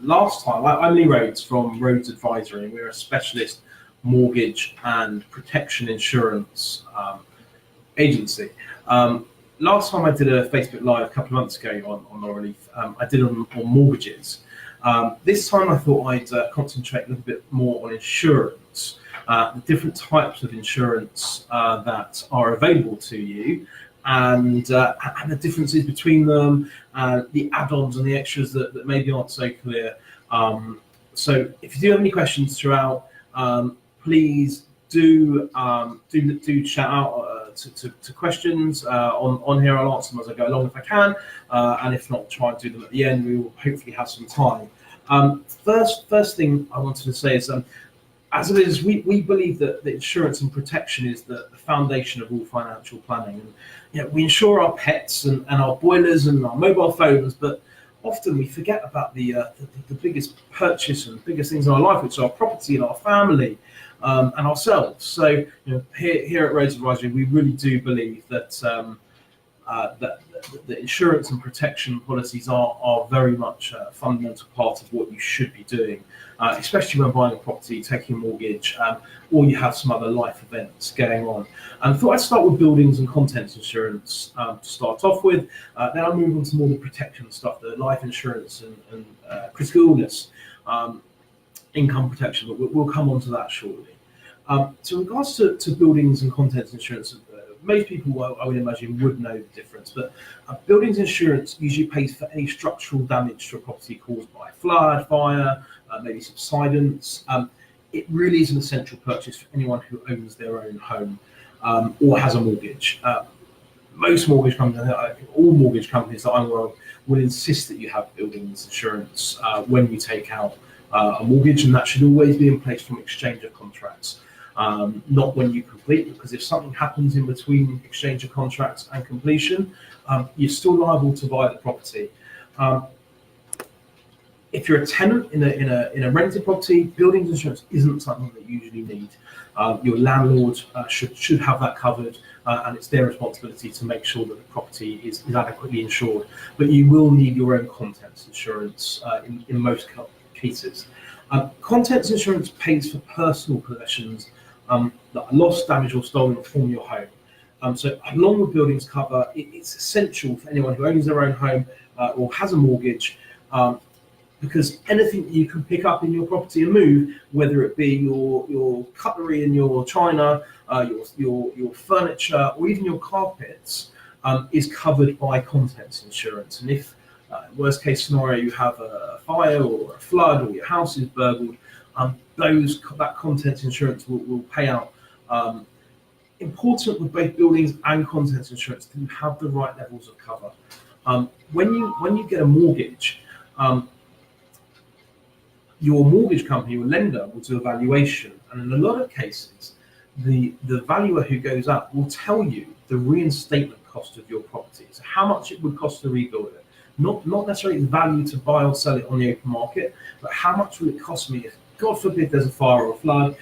last time, I'm Lee Rhodes from Rhodes Advisory, and we're a specialist mortgage and protection insurance agency. Last time I did a Facebook Live a couple of months ago on Laura Leaf, I did on mortgages. This time I thought I'd concentrate a little bit more on insurance, the different types of insurance that are available to you, and the differences between them, the add-ons and the extras that maybe aren't so clear. So if you do have any questions throughout, please do shout out to questions on here. I'll answer them as I go along if I can, and if not, try and do them at the end. We will hopefully have some time. First thing I wanted to say is, as it is, we believe that the insurance and protection is the foundation of all financial planning. And we insure our pets and our boilers and our mobile phones, but often we forget about the biggest purchase and biggest things in our life, which are our property and our family and ourselves. So here at Rhodes Advisory, we really do believe that the insurance and protection policies are very much a fundamental part of what you should be doing, especially when buying a property, taking a mortgage, or you have some other life events going on. And I thought I'd start with buildings and contents insurance to start off with. Then I'll move on to more the protection stuff, the life insurance and critical illness, income protection, but we'll come on to that shortly. So in regards to buildings and contents insurance, most people, I would imagine, would know the difference, but buildings insurance usually pays for any structural damage to a property caused by flood, fire, maybe subsidence. It really is an essential purchase for anyone who owns their own home or has a mortgage. Most mortgage companies, all mortgage companies that I'm aware of, will insist that you have buildings insurance when you take out a mortgage, and that should always be in place from exchange of contracts. Not when you complete, because if something happens in between exchange of contracts and completion, you're still liable to buy the property. If you're a tenant in a rented property, buildings insurance isn't something that you usually need. Your landlord should have that covered, and it's their responsibility to make sure that the property is adequately insured. But you will need your own contents insurance in most cases. Contents insurance pays for personal possessions that are lost, damaged, or stolen from your home. So along with buildings cover, it's essential for anyone who owns their own home or has a mortgage, because anything that you can pick up in your property and move, whether it be your cutlery and your china, your furniture, or even your carpets, is covered by contents insurance. And if worst case scenario, you have a fire or a flood, or your house is burgled, that contents insurance will pay out. Important with both buildings and contents insurance that you have the right levels of cover. When you get a mortgage, your mortgage company, your lender, will do a valuation, and in a lot of cases, the valuer who goes out will tell you the reinstatement cost of your property, so how much it would cost to rebuild it. Not necessarily the value to buy or sell it on the open market, but how much will it cost me if, God forbid, there's a fire or a flood,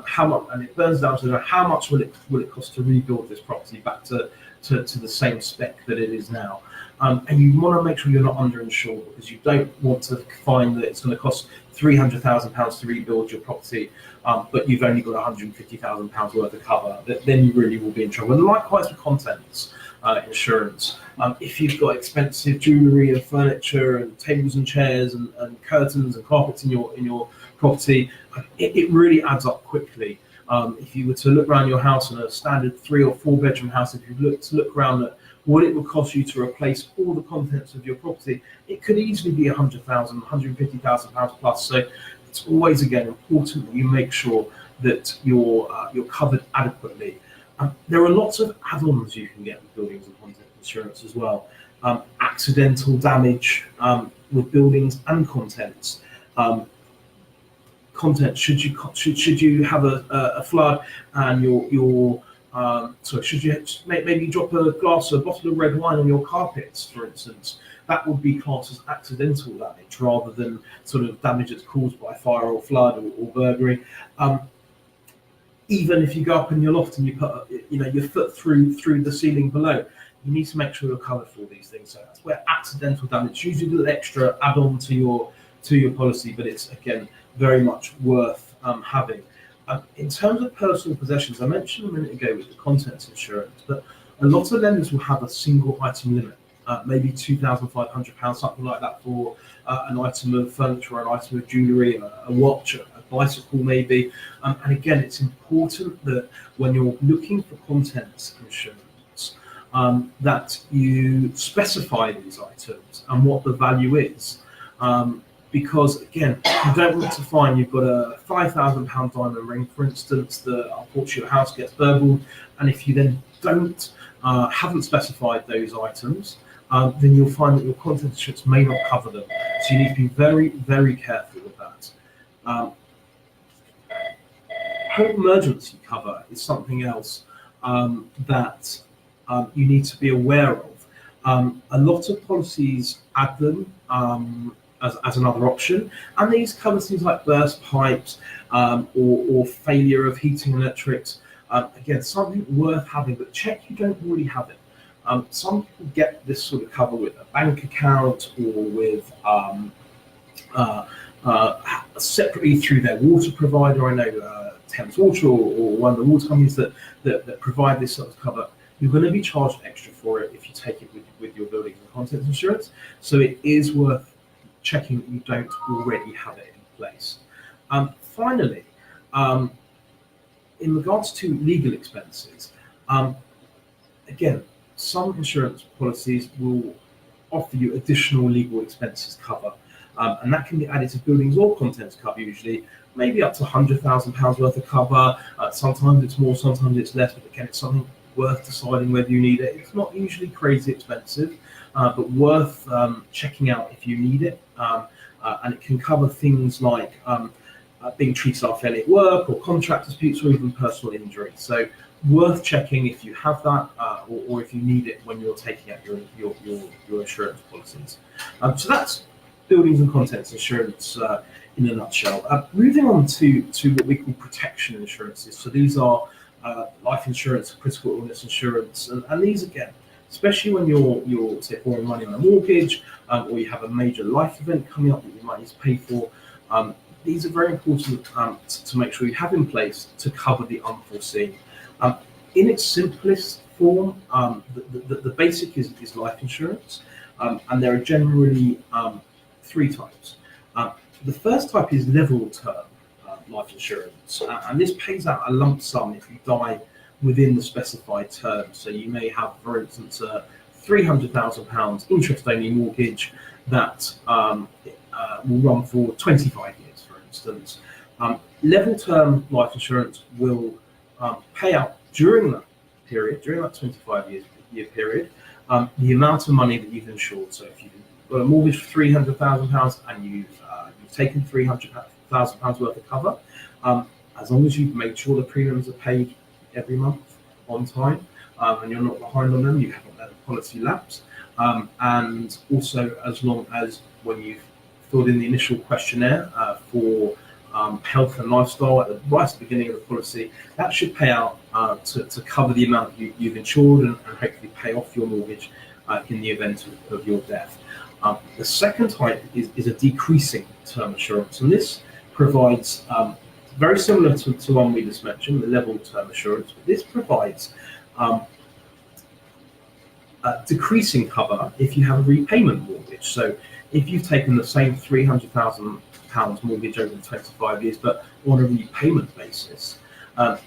how much, and it burns down to the, how much will it cost to rebuild this property back to the same spec that it is now. And you want to make sure you're not underinsured, because you don't want to find that it's going to cost £300,000 to rebuild your property, but you've only got £150,000 worth of cover. Then you really will be in trouble. And likewise with contents insurance. If you've got expensive jewellery and furniture and tables and chairs and curtains and carpets in your property, it really adds up quickly. If you were to look around your house in a standard 3 or 4 bedroom house, if you look around at what it would cost you to replace all the contents of your property, it could easily be £100,000, £150,000 plus. So it's always, again, important that you make sure that you're covered adequately. There are lots of add-ons you can get with buildings and content insurance as well. Accidental damage with buildings and contents. Should you have a flood and should you maybe drop a glass or a bottle of red wine on your carpets, for instance, that would be classed as accidental damage rather than sort of damage that's caused by fire or flood or burglary. Even if you go up in your loft and you put your foot through the ceiling below, you need to make sure you're covered for all these things. So that's where accidental damage, usually an extra add-on to to your policy, but it's again very much worth having. In terms of personal possessions, I mentioned a minute ago with the contents insurance, but a lot of lenders will have a single item limit, maybe £2,500, something like that, for an item of furniture, or an item of jewellery, a watch, a bicycle maybe. And again, it's important that when you're looking for contents insurance, that you specify these items and what the value is. Because again, you don't want to find you've got a £5,000 diamond ring, for instance, that unfortunately your house gets burgled, and if you then haven't specified those items, then you'll find that your contents insurance may not cover them. So you need to be very, very careful with that. Home emergency cover is something else that you need to be aware of. A lot of policies add them as another option, and these cover things like burst pipes or failure of heating and electrics. Again, something worth having, but check you don't already have it. Some people get this sort of cover with a bank account or with separately through their water provider. I know Thames Water or one of the water companies that provide this sort of cover. You're going to be charged extra for it if you take it with your buildings and contents insurance. So it is worth checking that you don't already have it in place. Finally, in regards to legal expenses, again, some insurance policies will offer you additional legal expenses cover, and that can be added to buildings or contents cover, usually maybe up to £100,000 worth of cover. Sometimes it's more, sometimes it's less, but again, it's something worth deciding whether you need it. It's not usually crazy expensive, but worth checking out if you need it. And it can cover things like being treated unfairly at work, or contract disputes, or even personal injury. So worth checking if you have that, or if you need it when you're taking out your insurance policies. So that's buildings and contents insurance in a nutshell. Moving on to what we call protection insurances. So these are life insurance, critical illness insurance, and these again, especially when you're say borrowing money on a mortgage, or you have a major life event coming up that you might need to pay for. These are very important to make sure you have in place to cover the unforeseen. In its simplest form, the basic is life insurance, and there are generally three types. The first type is level term life insurance, and this pays out a lump sum if you die within the specified term. So you may have, for instance, a £300,000 interest-only mortgage that will run for 25 years, for instance. Level term life insurance will pay out during that period, during that 25-year period, the amount of money that you've insured. So if you've got a mortgage for £300,000 and you've taken £300,000 worth of cover, as long as you've made sure the premiums are paid every month on time, and you're not behind on them, you haven't let the policy lapse, and also as long as when you've filled in the initial questionnaire for health and lifestyle right at the beginning of the policy, that should pay out to cover the amount you've insured and hopefully pay off your mortgage in the event of your death. The second type is a decreasing term insurance, and this provides very similar to one we just mentioned, the level term assurance, but this provides decreasing cover if you have a repayment mortgage. So if you've taken the same £300,000 mortgage over the 25 years, but on a repayment basis,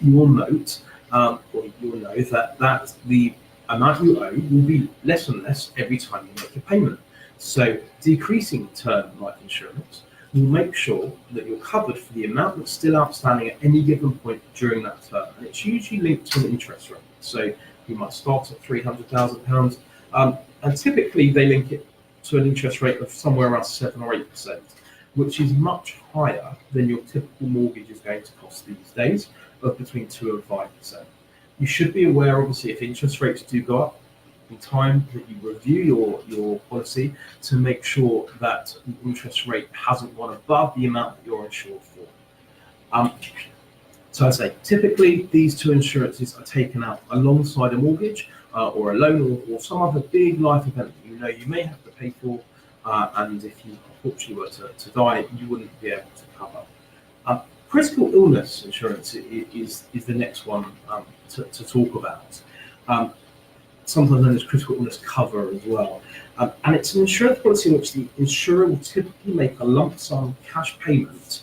you'll note, or you'll know that the amount you owe will be less and less every time you make a payment. So decreasing term life insurance will make sure that you're covered for the amount that's still outstanding at any given point during that term. And it's usually linked to an interest rate. So you might start at £300,000, and typically they link it to an interest rate of somewhere around 7 or 8%, which is much higher than your typical mortgage is going to cost these days, of between 2 and 5%. You should be aware, obviously, if interest rates do go up, in time that you review your policy to make sure that the interest rate hasn't gone above the amount that you're insured for. So I'd say typically these two insurances are taken out alongside a mortgage or a loan or some other big life event that you know you may have to pay for, and if you unfortunately were to die, you wouldn't be able to cover. Critical illness insurance is the next one to talk about. Sometimes known as critical illness cover as well. And it's an insurance policy in which the insurer will typically make a lump sum cash payment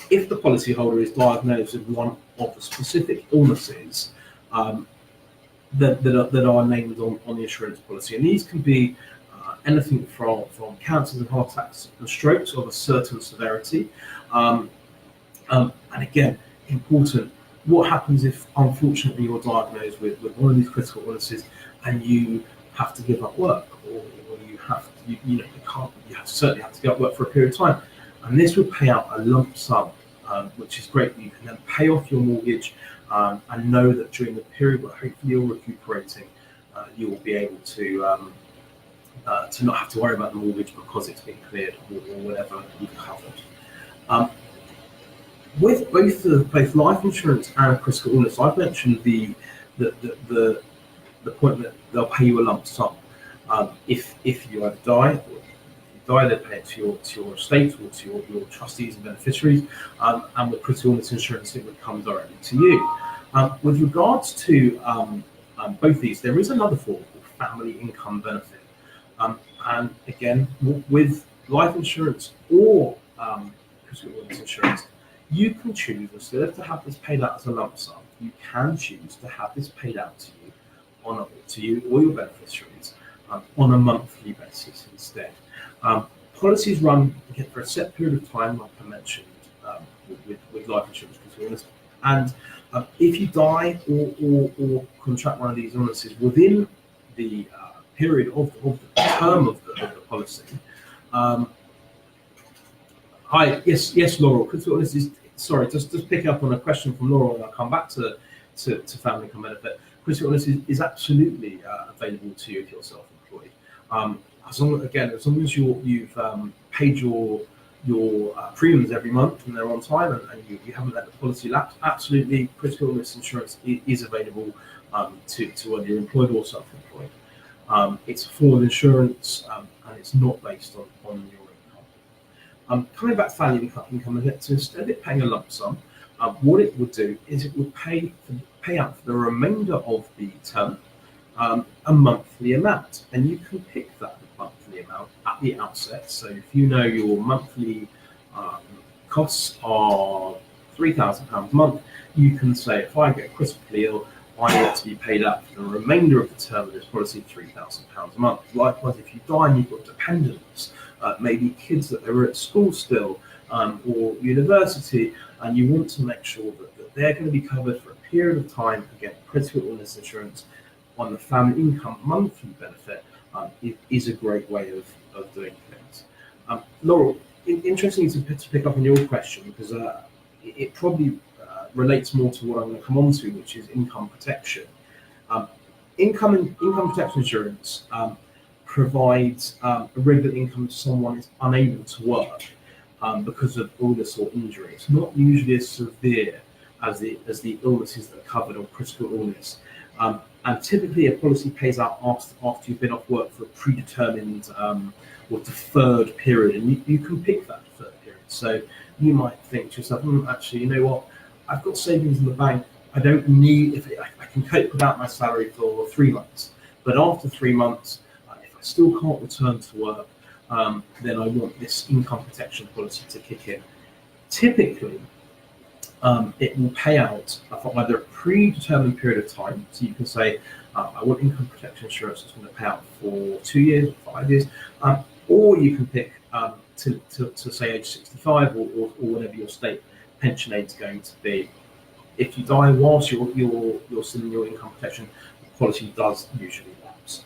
if the policyholder is diagnosed with one of the specific illnesses that are named on the insurance policy. And these can be anything from cancers and heart attacks and strokes of a certain severity. And again, important, what happens if unfortunately you're diagnosed with one of these critical illnesses and you have to give up work, or you have to, you certainly have to give up work for a period of time, and this will pay out a lump sum, which is great. You can then pay off your mortgage and know that during the period where hopefully you're recuperating, you will be able to not have to worry about the mortgage because it's been cleared, or whatever you've covered. With both life insurance and critical illness, I've mentioned the point that they'll pay you a lump sum if you either die, or if you die, they pay it to your estate or to your trustees and beneficiaries. And with critical illness insurance, it would come directly to you. With regards to both these, there is another form called family income benefit. And again, with life insurance or critical illness insurance, you can choose, instead of to have this paid out as a lump sum, you can choose to have this paid out to you or your beneficiaries on a monthly basis instead. Policies run again for a set period of time, like I mentioned, with life insurance, critical illness, and if you die or contract one of these illnesses within the period of the term of the policy. Yes, Laurel. Critical illness is, sorry, just pick up on a question from Laurel, and I'll come back to family income benefit. Critical illness is absolutely available to you if you're self-employed. As long as you've paid your premiums every month and they're on time, and you haven't let the policy lapse, absolutely, critical illness insurance is available to whether you're employed or self-employed. It's a form of insurance, and it's not based on your income. Coming back to family income benefit, so instead of it paying a lump sum, what it would do is it would pay out for the remainder of the term a monthly amount, and you can pick that monthly amount at the outset. So if you know your monthly costs are £3,000 a month, you can say, if I get critically ill, I want to be paid out for the remainder of the term of this policy £3,000 a month. Likewise, if you die and you've got dependents, maybe kids that are at school still, or university, and you want to make sure that they're going to be covered for a period of time, again, critical illness insurance on the family income monthly benefit is a great way of doing things. Laurel, interesting to pick up on your question, because it probably relates more to what I'm going to come on to, which is income protection. Income protection insurance provides a regular income if someone is unable to work because of illness or injury. It's not usually as severe as the illnesses that are covered on critical illness. And typically a policy pays out after you've been off work for a predetermined or deferred period, and you can pick that deferred period. So you might think to yourself, actually, you know what, I've got savings in the bank, I don't need, I can cope without my salary for 3 months, but after 3 months, if I still can't return to work, then I want this income protection policy to kick in. Typically, it will pay out for either a predetermined period of time. So you can say, I want income protection insurance that's going to pay out for 2 years or 5 years, or you can pick to say age 65 or whatever your state pension age is going to be. If you die whilst you're still in your income protection, the policy does usually lapse.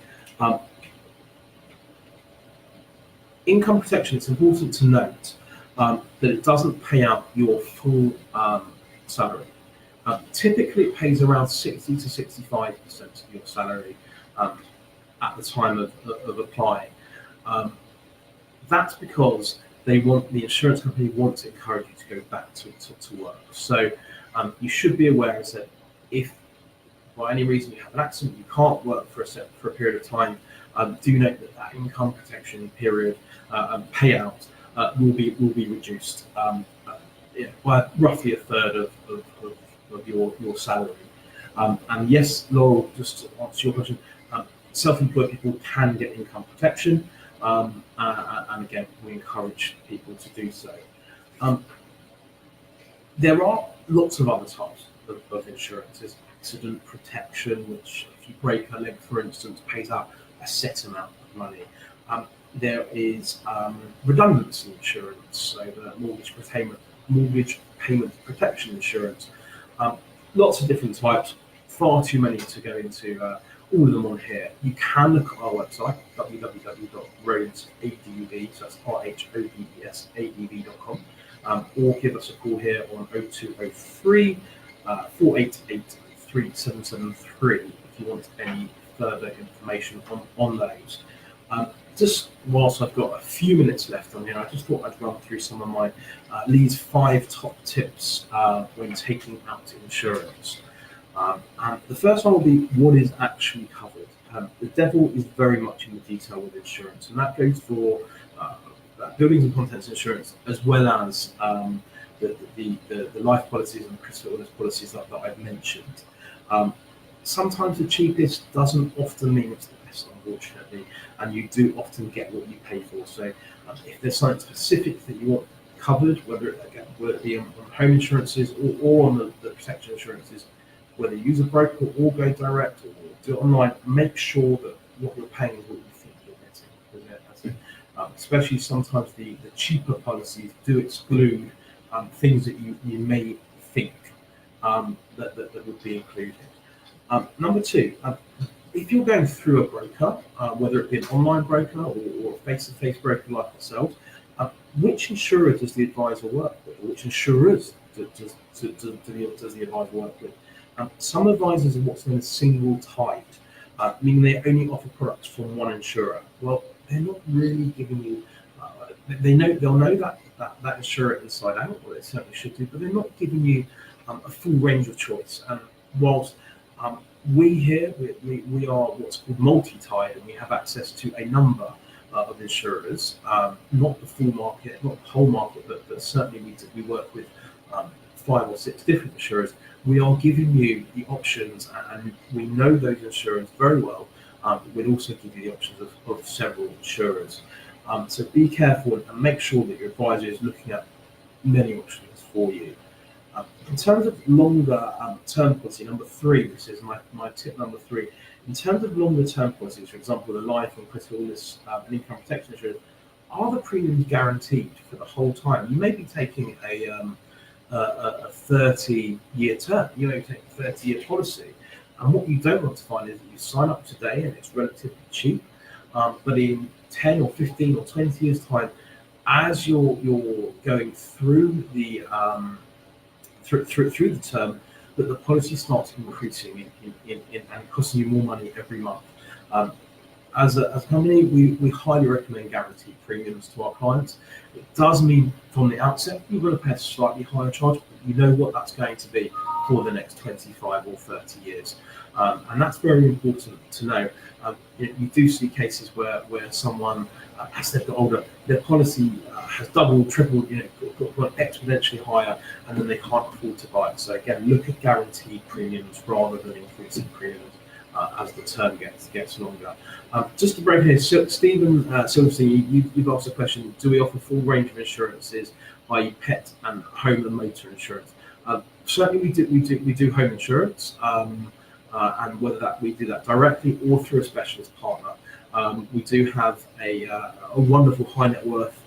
Income protection, it's important to note that it doesn't pay out your full salary. Typically, it pays around 60 to 65% of your salary at the time of applying. That's because the insurance company wants to encourage you to go back to work. So you should be aware that if by any reason you have an accident, you can't work for a period of time, do note that that income protection period payout will be reduced by roughly a third of your salary. And yes, Laurel, just to answer your question, self-employed people can get income protection, and again, we encourage people to do so. There are lots of other types of insurance. There's accident protection, which if you break a leg, for instance, pays out a set amount of money. There is redundancy insurance, so the mortgage payment protection insurance. Lots of different types, far too many to go into all of them on here. You can look at our website, www.rhodes, so that's RHODES, or give us a call here on 0203 488 3773 if you want any further information on those. Just whilst I've got a few minutes left on here, I just thought I'd run through some of my Lee's 5 top tips when taking out insurance. And the first one will be what is actually covered. The devil is very much in the detail with insurance, and that goes for buildings and contents insurance as well as the life policies and critical illness policies that I've mentioned. Sometimes the cheapest doesn't often mean it's the best, unfortunately, and you do often get what you pay for. So if there's something specific that you want covered, whether it be on home insurances or on the protection insurances, whether you use a broker or go direct or do it online, make sure that what you're paying is what you think you're getting. Especially sometimes the cheaper policies do exclude things that you may think that would be included. Number 2, if you're going through a broker, whether it be an online broker or a face-to-face broker like ourselves, which insurer does the advisor work with, or which insurers does the advisor work with? Some advisors are what's known as single-tied, meaning they only offer products from one insurer. Well, they're not really giving you. They'll know that insurer inside out, or they certainly should do, but they're not giving you a full range of choice. And whilst we here we are what's called multi-tied, and we have access to a number of insurers, not the full market, not the whole market, but certainly we work with 5 or 6 different insurers. We are giving you the options, and we know those insurers very well. We'll also give you the options of several insurers. So be careful and make sure that your advisor is looking at many options for you. In terms of longer term policy, number 3, this is my tip number 3. In terms of longer term policies, for example, the life and critical illness and income protection insurance, are the premiums guaranteed for the whole time? You may be taking a 30-year term. You may take a 30-year policy, and what you don't want to find is that you sign up today and it's relatively cheap, but in 10 or 15 or 20 years time, as you're going through the through the term, that the policy starts increasing and costing you more money every month. As a company, we highly recommend guaranteed premiums to our clients. It does mean from the outset you're going to pay a slightly higher charge, but you know what that's going to be for the next 25 or 30 years. And that's very important to know. You do see cases where someone, as they've got older, their policy has doubled, tripled, got exponentially higher, and then they can't afford to buy it. So again, look at guaranteed premiums rather than increasing premiums as the term gets longer. Just to break here, Stephen Silverstein, you've asked a question: do we offer full range of insurances, i.e., pet and home and motor insurance? Certainly, we do home insurance, and whether we do that directly or through a specialist partner. We do have a wonderful high net worth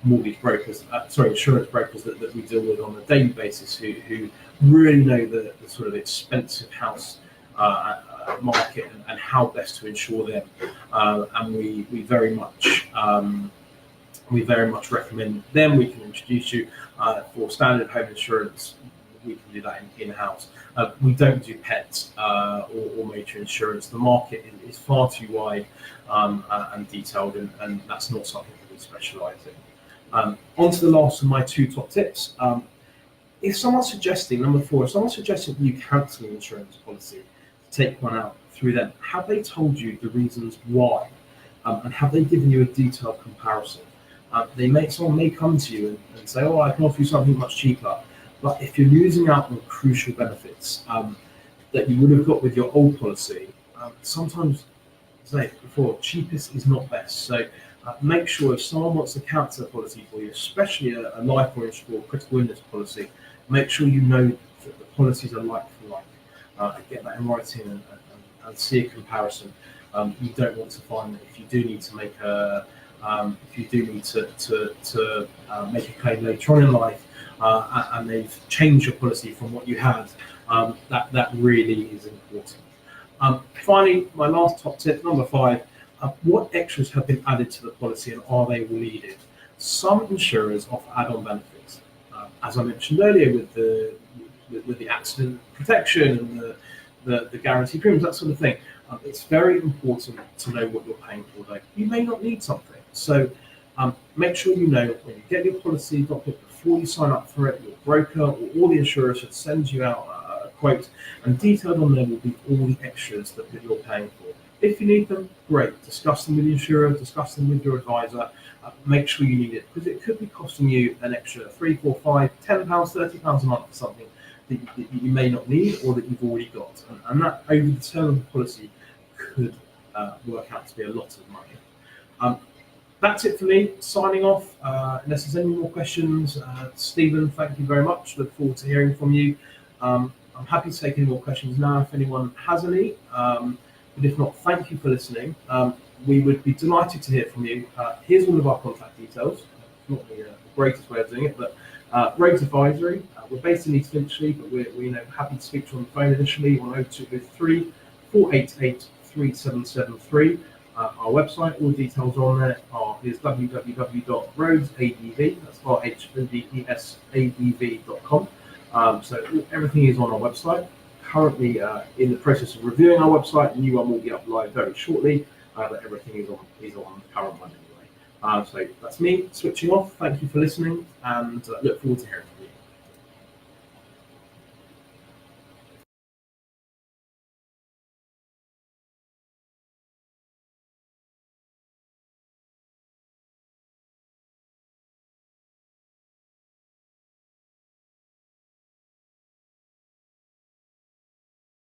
insurance brokers that we deal with on a daily basis, who really know the sort of expensive house market and how best to insure them, and we very much recommend them. We can introduce you for standard home insurance. We can do that in-house. We don't do pets or motor insurance. The market is far too wide and detailed, and that's not something that we specialise in. On to the last of my 2 top tips. If someone's suggesting, number 4, if someone's suggesting you cancel an insurance policy, take one out through them. Have they told you the reasons why? And have they given you a detailed comparison? Someone may come to you and say, "Oh, I can offer you something much cheaper," but if you're losing out on crucial benefits that you would have got with your old policy, sometimes, as I said before, cheapest is not best. So make sure if someone wants to cancel a policy for you, especially a life or critical illness policy, make sure you know that the policies are like for like. Get that in writing and see a comparison. You don't want to find that if you do need to make make a claim later on in life, and they've changed your policy from what you had, that really is important. Finally, my last top tip, number 5, what extras have been added to the policy and are they all needed? Some insurers offer add-on benefits. As I mentioned earlier with the accident protection and the guarantee premiums, that sort of thing. It's very important to know what you're paying for, though. You may not need something. So make sure you know when you get your policy document before you sign up for it, your broker or all the insurers should send you out a quote, and detailed on there will be all the extras that you're paying for. If you need them, great. Discuss them with the insurer, discuss them with your advisor. Make sure you need it, because it could be costing you an extra £3, £4, £5, £10, £30 a month for something that you may not need or that you've already got. And that, over the term of the policy, could work out to be a lot of money. That's it for me. Signing off. Unless there's any more questions, Stephen, thank you very much. Look forward to hearing from you. I'm happy to take any more questions now if anyone has any. But if not, thank you for listening. We would be delighted to hear from you. Here's all of our contact details. Not the greatest way of doing it, but Rhodes Advisory. We're based in East Finchley, but we're happy to speak to you on the phone initially on 0203 488 3773. Our website, all details on there is www.rhodesadv, that's RHODESADV.com. So everything is on our website. Currently in the process of reviewing our website. The new one will be up live very shortly, but everything is on the current one anyway. So that's me switching off. Thank you for listening, and look forward to hearing from you.